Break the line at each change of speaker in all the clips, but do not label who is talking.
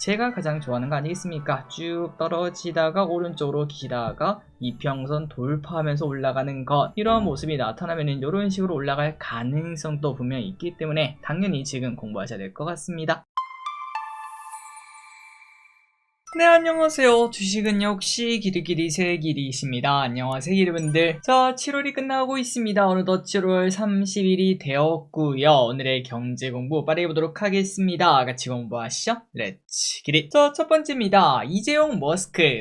제가 가장 좋아하는 거 아니겠습니까? 쭉 떨어지다가 오른쪽으로 기다가 이평선 돌파하면서 올라가는 것, 이러한 모습이 나타나면은 이런 식으로 올라갈 가능성도 분명히 있기 때문에 당연히 지금 공부하셔야 될 것 같습니다. 네, 안녕하세요. 주식은 역시 길이길이 새길이십니다. 안녕하세요, 여러분들. 자, 7월이 끝나고 있습니다. 어느덧 7월 30일이 되었고요. 오늘의 경제 공부 빠르게 보도록 하겠습니다. 같이 공부하시죠. 렛츠 기릿. 자, 첫 번째입니다. 이재용 머스크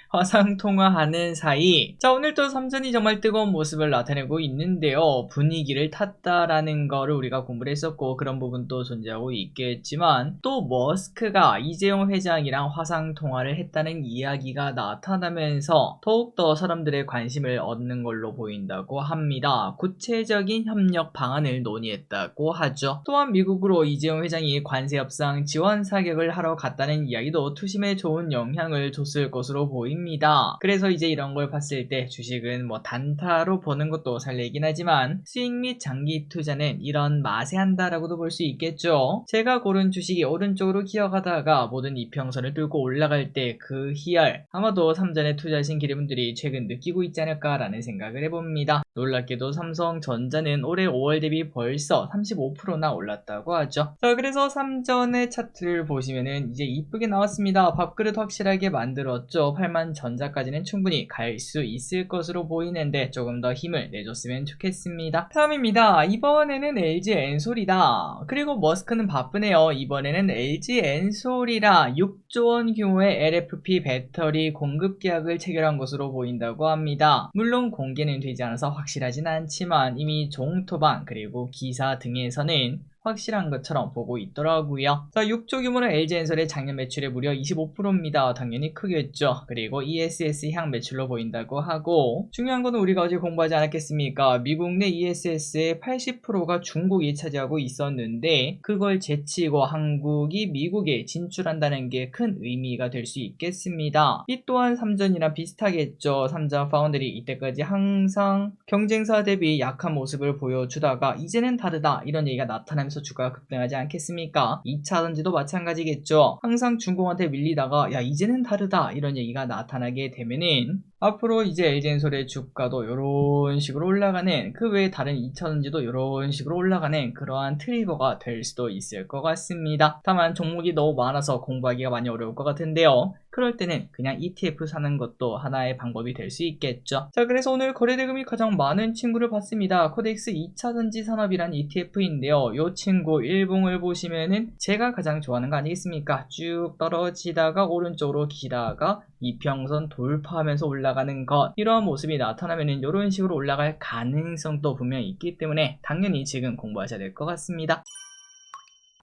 화상 통화하는 사이. 자, 오늘 또 삼전이 정말 뜨거운 모습을 나타내고 있는데요. 분위기를 탔다라는 거를 우리가 공부를 했었고 그런 부분도 존재하고 있겠지만, 또 머스크가 이재용 회장이랑 화상 통화를 했다는 이야기가 나타나면서 더욱더 사람들의 관심을 얻는 걸로 보인다고 합니다. 구체적인 협력 방안을 논의했다고 하죠. 또한 미국으로 이재용 회장이 관세 협상 지원 사격을 하러 갔다는 이야기도 투심에 좋은 영향을 줬을 것으로 보입니다. 그래서 이제 이런 걸 봤을 때 주식은 뭐 단타로 보는 것도 설레긴 하지만 수익 및 장기 투자는 이런 맛에 한다라고도 볼 수 있겠죠. 제가 고른 주식이 오른쪽으로 기어가다가 모든 이평선을 뚫고 올라갈 때 그 희열, 아마도 삼전에 투자하신 기대분들이 최근 느끼고 있지 않을까라는 생각을 해봅니다. 놀랍게도 삼성전자는 올해 5월 대비 벌써 35%나 올랐다고 하죠. 자, 그래서 삼전의 차트를 보시면은 이제 이쁘게 나왔습니다. 밥그릇 확실하게 만들었죠. 8만 전자까지는 충분히 갈 수 있을 것으로 보이는데 조금 더 힘을 내줬으면 좋겠습니다. 다음입니다. 이번에는 LG 엔솔이다. 그리고 머스크는 바쁘네요. 이번에는 LG 엔솔이라 6조 원 규모의 LFP 배터리 공급 계약을 체결한 것으로 보인다고 합니다. 물론 공개는 되지 않아서 확실하진 않지만 이미 종토방 그리고 기사 등에서는 확실한 것처럼 보고 있더라고요. 자, 6조 규모의 LG엔솔의 작년 매출의 무려 25%입니다. 당연히 크겠죠. 그리고 ESS 향 매출로 보인다고 하고, 중요한 거는 우리가 어제 공부하지 않았겠습니까? 미국 내 ESS의 80%가 중국이 차지하고 있었는데 그걸 제치고 한국이 미국에 진출한다는 게 큰 의미가 될 수 있겠습니다. 이 또한 삼전이랑 비슷하겠죠. 삼전 파운드리 이때까지 항상 경쟁사 대비 약한 모습을 보여주다가 이제는 다르다 이런 얘기가 나타나면서 주가가 급등하지 않겠습니까? 2차전지도 마찬가지겠죠. 항상 중공한테 밀리다가 야 이제는 다르다 이런 얘기가 나타나게 되면은 앞으로 이제 LG엔솔의 주가도 이런 식으로 올라가는, 그 외에 다른 2차전지도 이런 식으로 올라가는 그러한 트리거가 될 수도 있을 것 같습니다. 다만 종목이 너무 많아서 공부하기가 많이 어려울 것 같은데요. 그럴 때는 그냥 ETF 사는 것도 하나의 방법이 될 수 있겠죠. 자, 그래서 오늘 거래대금이 가장 많은 친구를 봤습니다. 코덱스 2차전지 산업이란 ETF인데요. 이 친구 일봉을 보시면은 제가 가장 좋아하는 거 아니겠습니까? 쭉 떨어지다가 오른쪽으로 기다가 이평선 돌파하면서 올라가는 것, 이러한 모습이 나타나면은 이런 식으로 올라갈 가능성도 분명히 있기 때문에 당연히 지금 공부하셔야 될 것 같습니다.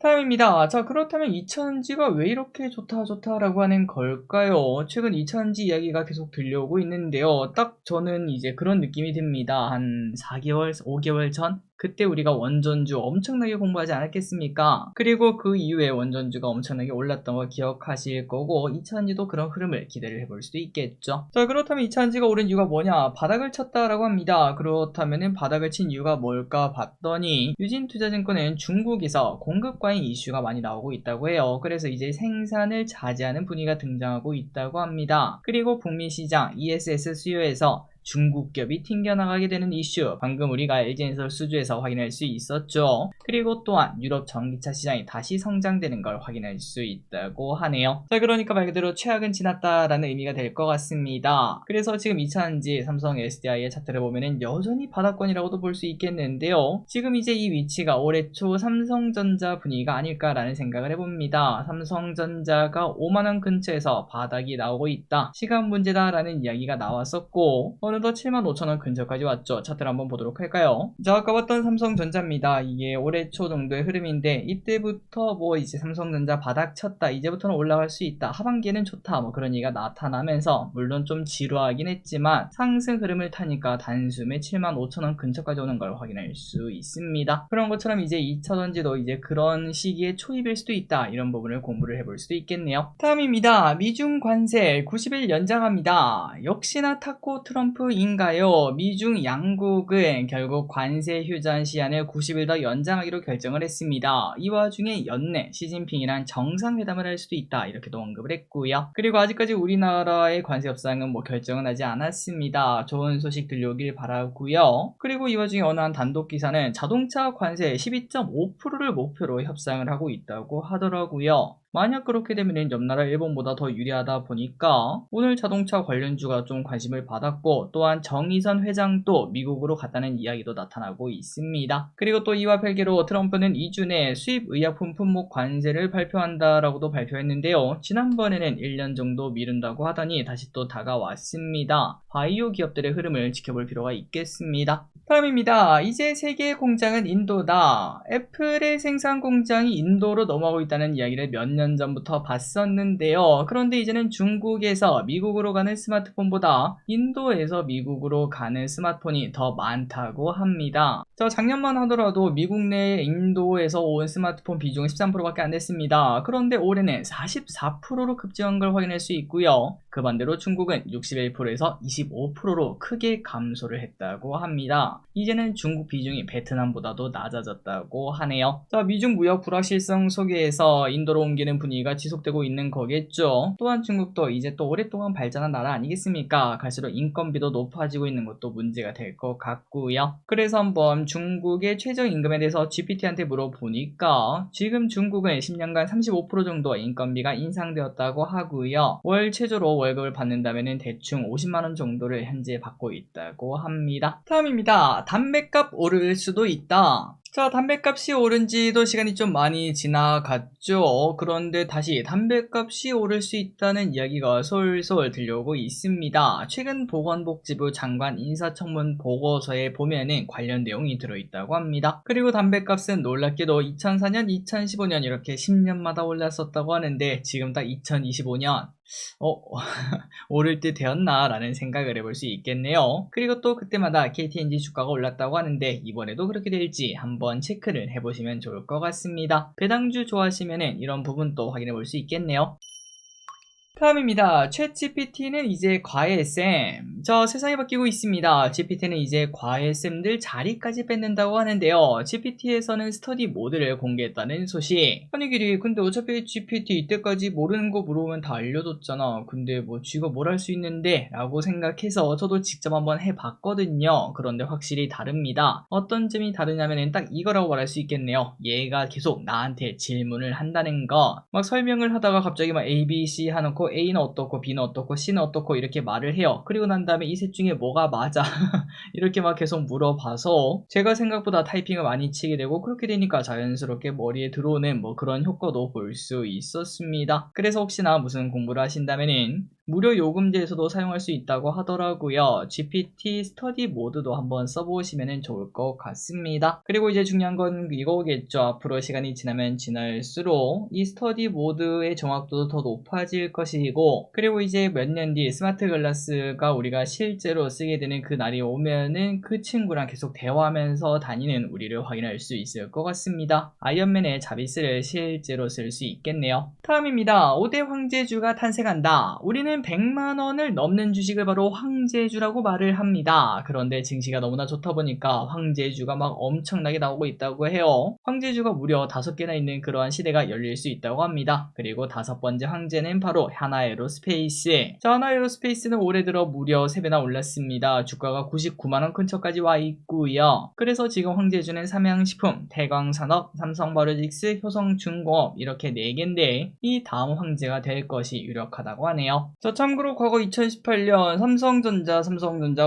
다음입니다. 자, 그렇다면 2차전지가 왜 이렇게 좋다라고 하는 걸까요? 최근 2차전지 이야기가 계속 들려오고 있는데요. 딱 저는 이제 그런 느낌이 듭니다. 한 4개월, 5개월 전? 그때 우리가 원전주 엄청나게 공부하지 않았겠습니까? 그리고 그 이후에 원전주가 엄청나게 올랐던 거 기억하실 거고 2차전지도 그런 흐름을 기대를 해볼 수도 있겠죠. 자, 그렇다면 2차전지가 오른 이유가 뭐냐? 바닥을 쳤다라고 합니다. 그렇다면은 바닥을 친 이유가 뭘까 봤더니 유진투자증권은 중국에서 공급 과잉 이슈가 많이 나오고 있다고 해요. 그래서 이제 생산을 자제하는 분위기가 등장하고 있다고 합니다. 그리고 북미 시장 ESS 수요에서 중국 기업이 튕겨나가게 되는 이슈, 방금 우리가 LG엔솔 수주에서 확인할 수 있었죠. 그리고 또한 유럽 전기차 시장이 다시 성장되는 걸 확인할 수 있다고 하네요. 자, 그러니까 말 그대로 최악은 지났다라는 의미가 될 것 같습니다. 그래서 지금 2차전지 삼성 SDI의 차트를 보면은 여전히 바닥권이라고도 볼 수 있겠는데요. 지금 이제 이 위치가 올해 초 삼성전자 분위기가 아닐까라는 생각을 해봅니다. 삼성전자가 5만원 근처에서 바닥이 나오고 있다, 시간 문제다라는 이야기가 나왔었고 어느덧 75,000원 근처까지 왔죠. 차트를 한번 보도록 할까요? 자, 아까 봤던 삼성전자입니다. 이게 올해 초 정도의 흐름인데 이때부터 뭐 이제 삼성전자 바닥 쳤다, 이제부터는 올라갈 수 있다, 하반기에는 좋다, 뭐 그런 얘기가 나타나면서 물론 좀 지루하긴 했지만 상승 흐름을 타니까 단숨에 75,000원 근처까지 오는 걸 확인할 수 있습니다. 그런 것처럼 이제 2차전지도 이제 그런 시기에 초입일 수도 있다, 이런 부분을 공부를 해볼 수도 있겠네요. 다음입니다. 미중 관세 90일 연장합니다. 역시나 탔고 트럼프 트럼프인가요? 미중 양국은 결국 관세 휴전 시한을 90일 더 연장하기로 결정을 했습니다. 이 와중에 연내 시진핑이랑 정상회담을 할 수도 있다 이렇게도 언급을 했고요. 그리고 아직까지 우리나라의 관세 협상은 결정은 하지 않았습니다. 좋은 소식 들려오길 바라고요. 그리고 이 와중에 어느 한 단독 기사는 자동차 관세 12.5%를 목표로 협상을 하고 있다고 하더라고요. 만약 그렇게 되면 옆나라 일본보다 더 유리하다 보니까 오늘 자동차 관련주가 좀 관심을 받았고, 또한 정의선 회장도 미국으로 갔다는 이야기도 나타나고 있습니다. 그리고 또 이와 별개로 트럼프는 2주 내 수입 의약품 품목 관세를 발표한다라고도 발표했는데요. 지난번에는 1년 정도 미룬다고 하더니 다시 또 다가왔습니다. 바이오 기업들의 흐름을 지켜볼 필요가 있겠습니다. 다음입니다. 이제 세계의 공장은 인도다. 애플의 생산 공장이 인도로 넘어가고 있다는 이야기를 몇 년 전부터 봤었는데요. 그런데 이제는 중국에서 미국으로 가는 스마트폰보다 인도에서 미국으로 가는 스마트폰이 더 많다고 합니다. 작년만 하더라도 미국 내 인도에서 온 스마트폰 비중은 13%밖에 안 됐습니다. 그런데 올해는 44%로 급증한 걸 확인할 수 있고요. 그 반대로 중국은 61%에서 25%로 크게 감소를 했다고 합니다. 이제는 중국 비중이 베트남보다도 낮아졌다고 하네요. 미중 무역 불확실성 속에서 인도로 옮기는 분위기가 지속되고 있는 거겠죠. 또한 중국도 이제 또 오랫동안 발전한 나라 아니겠습니까? 갈수록 인건비도 높아지고 있는 것도 문제가 될 것 같고요. 그래서 한번 중국의 최저임금에 대해서 GPT한테 물어보니까 지금 중국은 10년간 35% 정도 인건비가 인상되었다고 하고요. 월 최저로 월급을 받는다면 대충 50만원 정도를 현재 받고 있다고 합니다. 다음입니다. 담배값 오를 수도 있다. 담배값이 오른 지도 시간이 좀 많이 지나갔죠. 그런데 다시 담배값이 오를 수 있다는 이야기가 솔솔 들려오고 있습니다. 최근 보건복지부 장관 인사청문 보고서에 보면은 관련 내용이 들어있다고 합니다. 그리고 담배값은 놀랍게도 2004년, 2015년 이렇게 10년마다 올랐었다고 하는데 지금 딱 2025년 오를 때 되었나 라는 생각을 해볼 수 있겠네요. 그리고 또 그때마다 KTNG 주가가 올랐다고 하는데 이번에도 그렇게 될지 한번 체크를 해보시면 좋을 것 같습니다. 배당주 좋아하시면 이런 부분도 확인해 볼 수 있겠네요. 다음입니다. 챗 GPT는 이제 과외쌤. 세상이 바뀌고 있습니다. GPT는 이제 과외쌤들 자리까지 뺏는다고 하는데요. GPT에서는 스터디 모드를 공개했다는 소식. 아니 길이 근데 어차피 GPT 이때까지 모르는 거 물어보면 다 알려줬잖아. 근데 쥐가 뭘 할 수 있는데? 라고 생각해서 저도 직접 한번 해봤거든요. 그런데 확실히 다릅니다. 어떤 점이 다르냐면 딱 이거라고 말할 수 있겠네요. 얘가 계속 나한테 질문을 한다는 거. 막 설명을 하다가 갑자기 막 A, B, C 하놓고 A는 어떻고 B는 어떻고 C는 어떻고 이렇게 말을 해요. 그리고 난 다음에 이 셋 중에 뭐가 맞아 이렇게 막 계속 물어봐서 제가 생각보다 타이핑을 많이 치게 되고, 그렇게 되니까 자연스럽게 머리에 들어오는 그런 효과도 볼 수 있었습니다. 그래서 혹시나 무슨 공부를 하신다면은 무료 요금제에서도 사용할 수 있다고 하더라고요. GPT 스터디 모드도 한번 써보시면 좋을 것 같습니다. 그리고 이제 중요한 건 이거겠죠. 앞으로 시간이 지나면 지날수록 이 스터디 모드의 정확도도 더 높아질 것이고, 그리고 이제 몇 년 뒤 스마트 글라스가 우리가 실제로 쓰게 되는 그 날이 오면은 그 친구랑 계속 대화하면서 다니는 우리를 확인할 수 있을 것 같습니다. 아이언맨의 자비스를 실제로 쓸 수 있겠네요. 다음입니다. 5대 황제주가 탄생한다. 우리는 100만원을 넘는 주식을 바로 황제주라고 말을 합니다. 그런데 증시가 너무나 좋다 보니까 황제주가 막 엄청나게 나오고 있다고 해요. 황제주가 무려 5개나 있는 그러한 시대가 열릴 수 있다고 합니다. 그리고 5번째 황제는 바로 하나에로스페이스. 하나에로스페이스는 올해 들어 무려 3배나 올랐습니다. 주가가 99만원 근처까지 와 있고요. 그래서 지금 황제주는 삼양식품, 태광산업, 삼성바이오로직스, 효성중공업 이렇게 4개인데 이 다음 황제가 될 것이 유력하다고 하네요. 참고로 과거 2018년 삼성전자,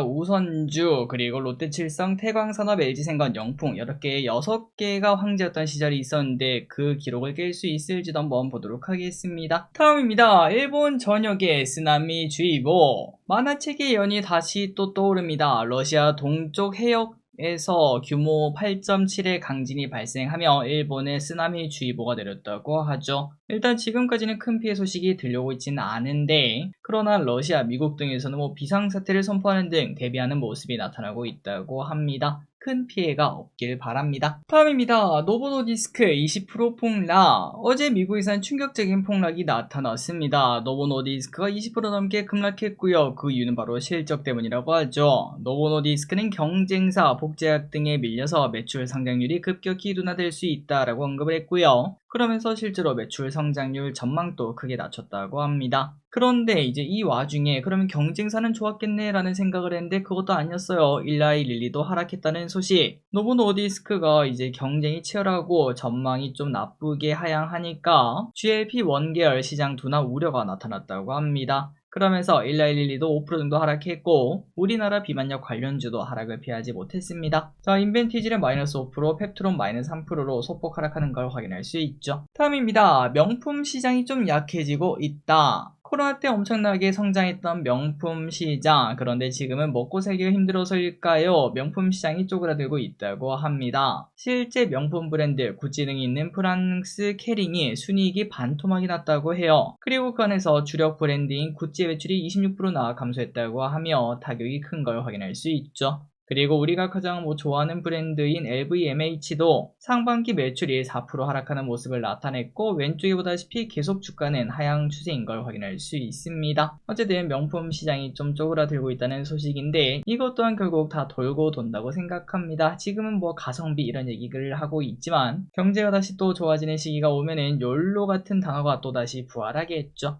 우선주, 그리고 롯데칠성, 태광산업, LG생건, 영풍 이렇게 6개가 황제였던 시절이 있었는데 그 기록을 깰 수 있을지도 한번 보도록 하겠습니다. 다음입니다. 일본 전역에 쓰나미주의보. 만화책의 연이 다시 또 떠오릅니다. 러시아 동쪽 해역에서 규모 8.7의 강진이 발생하며 일본에 쓰나미주의보가 내렸다고 하죠. 일단 지금까지는 큰 피해 소식이 들려오고 있지는 않은데, 그러나 러시아, 미국 등에서는 비상사태를 선포하는 등 대비하는 모습이 나타나고 있다고 합니다. 큰 피해가 없길 바랍니다. 다음입니다. 노보노디스크 20% 폭락. 어제 미국에선 충격적인 폭락이 나타났습니다. 노보노디스크가 20% 넘게 급락했고요. 그 이유는 바로 실적 때문이라고 하죠. 노보노디스크는 경쟁사, 복제약 등에 밀려서 매출 성장률이 급격히 둔화될 수 있다라고 언급을 했고요. 그러면서 실제로 매출 성장률 전망도 크게 낮췄다고 합니다. 그런데 이제 이 와중에 그러면 경쟁사는 좋았겠네 라는 생각을 했는데 그것도 아니었어요. 일라이 릴리도 하락했다는 소식. 노보노디스크가 이제 경쟁이 치열하고 전망이 좀 나쁘게 하향하니까 GLP-1 계열 시장 둔화 우려가 나타났다고 합니다. 그러면서 일라이 릴리도 5% 정도 하락했고 우리나라 비만약 관련주도 하락을 피하지 못했습니다. 자, 인벤티지는 마이너스 5%, 펩트론 마이너스 3%로 소폭 하락하는 걸 확인할 수 있죠. 다음입니다. 명품 시장이 좀 약해지고 있다. 코로나 때 엄청나게 성장했던 명품 시장, 그런데 지금은 먹고 살기가 힘들어서일까요? 명품 시장이 쪼그라들고 있다고 합니다. 실제 명품 브랜드 구찌 등이 있는 프랑스 캐링이 순이익이 반토막이 났다고 해요. 그리고 그 안에서 주력 브랜드인 구찌 매출이 26%나 감소했다고 하며 타격이 큰 걸 확인할 수 있죠. 그리고 우리가 가장 좋아하는 브랜드인 LVMH도 상반기 매출이 4% 하락하는 모습을 나타냈고 왼쪽에 보다시피 계속 주가는 하향 추세인 걸 확인할 수 있습니다. 어쨌든 명품 시장이 좀 쪼그라들고 있다는 소식인데 이것 또한 결국 다 돌고 돈다고 생각합니다. 지금은 가성비 이런 얘기를 하고 있지만 경제가 다시 또 좋아지는 시기가 오면은 욜로 같은 단어가 또다시 부활하겠죠.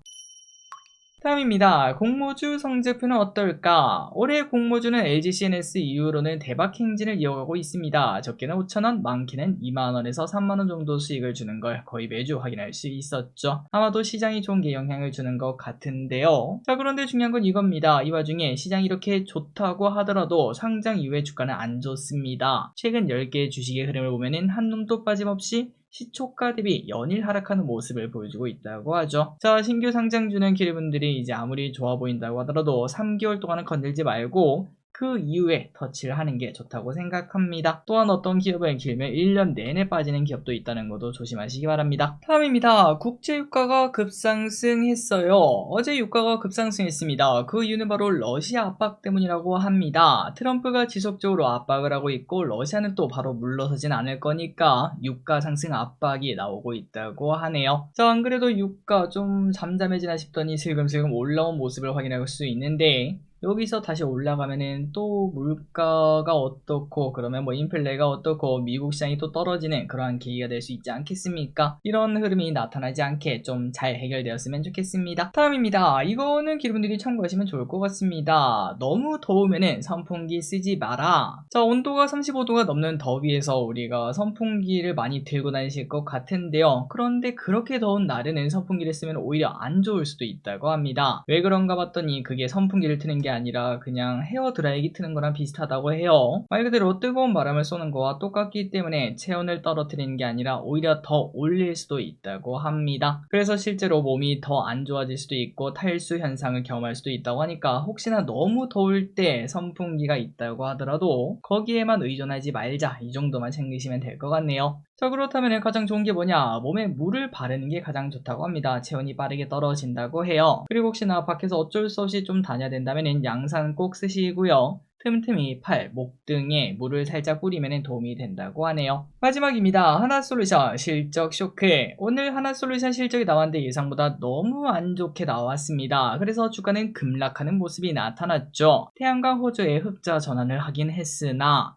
다음입니다. 공모주 성적표는 어떨까? 올해 공모주는 LG CNS 이후로는 대박 행진을 이어가고 있습니다. 적게는 5,000원, 많게는 2만원에서 3만원 정도 수익을 주는 걸 거의 매주 확인할 수 있었죠. 아마도 시장이 좋은 게 영향을 주는 것 같은데요. 자, 그런데 중요한 건 이겁니다. 이 와중에 시장이 이렇게 좋다고 하더라도 상장 이후의 주가는 안 좋습니다. 최근 10개의 주식의 흐름을 보면은 한 놈도 빠짐없이 시초가 대비 연일 하락하는 모습을 보여주고 있다고 하죠. 자, 신규 상장주는 기업분들이 이제 아무리 좋아 보인다고 하더라도 3개월 동안은 건들지 말고 그 이후에 터치를 하는 게 좋다고 생각합니다. 또한 어떤 기업은 길면 1년 내내 빠지는 기업도 있다는 것도 조심하시기 바랍니다. 다음입니다. 국제유가가 급상승했어요. 어제 유가가 급상승했습니다. 그 이유는 바로 러시아 압박 때문이라고 합니다. 트럼프가 지속적으로 압박을 하고 있고 러시아는 또 바로 물러서진 않을 거니까 유가 상승 압박이 나오고 있다고 하네요. 자, 안 그래도 유가 좀 잠잠해지나 싶더니 슬금슬금 올라온 모습을 확인할 수 있는데 여기서 다시 올라가면은 또 물가가 어떻고 그러면 인플레가 어떻고 미국 시장이 또 떨어지는 그러한 계기가 될 수 있지 않겠습니까? 이런 흐름이 나타나지 않게 좀 잘 해결되었으면 좋겠습니다. 다음입니다. 이거는 기분들이 참고하시면 좋을 것 같습니다. 너무 더우면은 선풍기 쓰지 마라. 자, 온도가 35도가 넘는 더위에서 우리가 선풍기를 많이 들고 다니실 것 같은데요. 그런데 그렇게 더운 날에는 선풍기를 쓰면 오히려 안 좋을 수도 있다고 합니다. 왜 그런가 봤더니 그게 선풍기를 트는 게 아니라 그냥 헤어드라이기 트는 거랑 비슷하다고 해요. 말 그대로 뜨거운 바람을 쏘는 거와 똑같기 때문에 체온을 떨어뜨리는 게 아니라 오히려 더 올릴 수도 있다고 합니다. 그래서 실제로 몸이 더 안 좋아질 수도 있고 탈수 현상을 경험할 수도 있다고 하니까 혹시나 너무 더울 때 선풍기가 있다고 하더라도 거기에만 의존하지 말자, 이 정도만 챙기시면 될 것 같네요. 자, 그렇다면 가장 좋은 게 뭐냐? 몸에 물을 바르는 게 가장 좋다고 합니다. 체온이 빠르게 떨어진다고 해요. 그리고 혹시나 밖에서 어쩔 수 없이 좀 다녀야 된다면 양산 꼭 쓰시고요. 틈틈이 팔, 목 등에 물을 살짝 뿌리면 도움이 된다고 하네요. 마지막입니다. 하나솔루션 실적 쇼크. 오늘 하나솔루션 실적이 나왔는데 예상보다 너무 안 좋게 나왔습니다. 그래서 주가는 급락하는 모습이 나타났죠. 태양광 호조에 흑자 전환을 하긴 했으나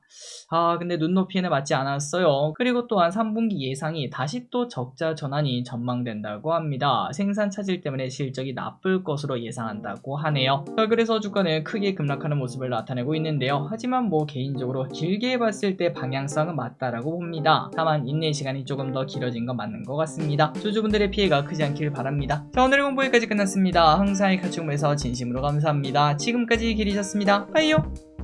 근데 눈높이에는 맞지 않았어요. 그리고 또한 3분기 예상이 다시 또 적자 전환이 전망된다고 합니다. 생산 차질 때문에 실적이 나쁠 것으로 예상한다고 하네요. 그래서 주가는 크게 급락하는 모습을 나타내고 있는데요. 하지만 개인적으로 길게 봤을 때 방향성은 맞다라고 봅니다. 다만 인내 시간이 조금 더 길어진 건 맞는 것 같습니다. 주주분들의 피해가 크지 않길 바랍니다. 자, 오늘 공부 여기까지 끝났습니다. 항상 같이 공부해서 진심으로 감사합니다. 지금까지 길이셨습니다. 빠이요.